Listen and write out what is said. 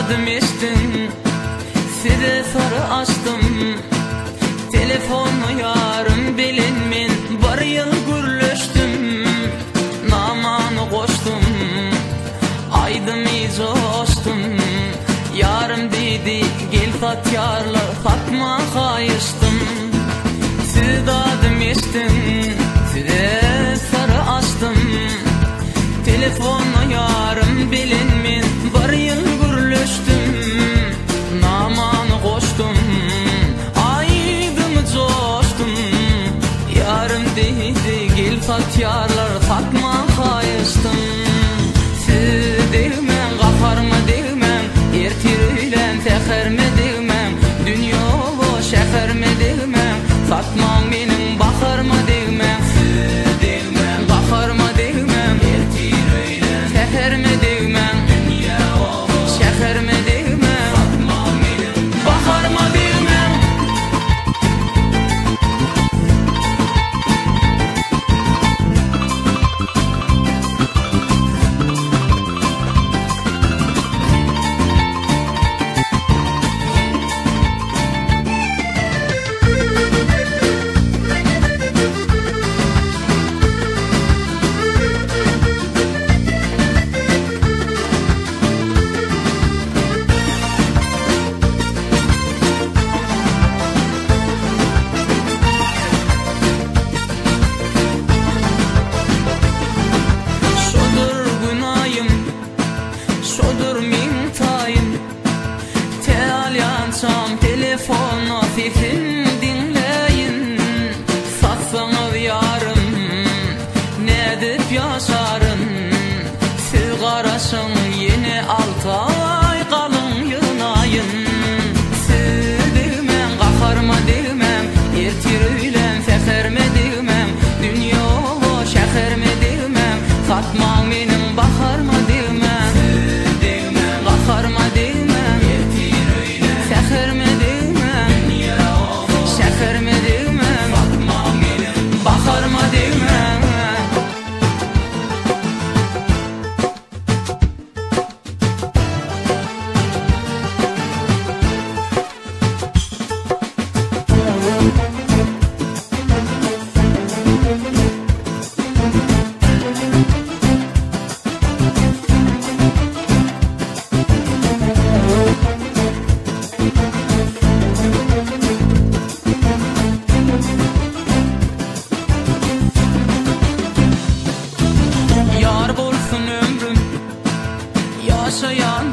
adım eştin, size sarı açtım. Telefonu yarım bilinmin, var yıl gürleştim. Namanı koştum, aydım iyice açtım. Yarım dedi, gel fat yarlı, Fatma kayıştım. Size adım eştin, size sarı açtım. Telefonu yarım bilinmin, var yıl gürleştim. Namanı koştum, aydım coştum. Yarım dedi, gel fat yarlar, Fatma kayıştım. Siz değmen, kafarma değmen, ertirüyle teherme değmen. Dünya o şeherme değmen, Fatma benim bakarma değmen. Siz değmen, kafarma değmen, ertirüyle teherme değmen. Dünya o şeherme değmen, Fatma benim bakarma değmen. Telefonu sesin dinleyin, satsanız yarım, ne edip yaşarım. Siz karasın yine 6 ay kalın yınayın. Siz değmen, kaharma değmen, ertirüyle feherme değmen. Dünya o şeherme değmen, Fatma benim bakarma değmen. Siz değmen, kaharma değmen, ertirüyle feherme değmen. Bakarma değmen. Yaşayan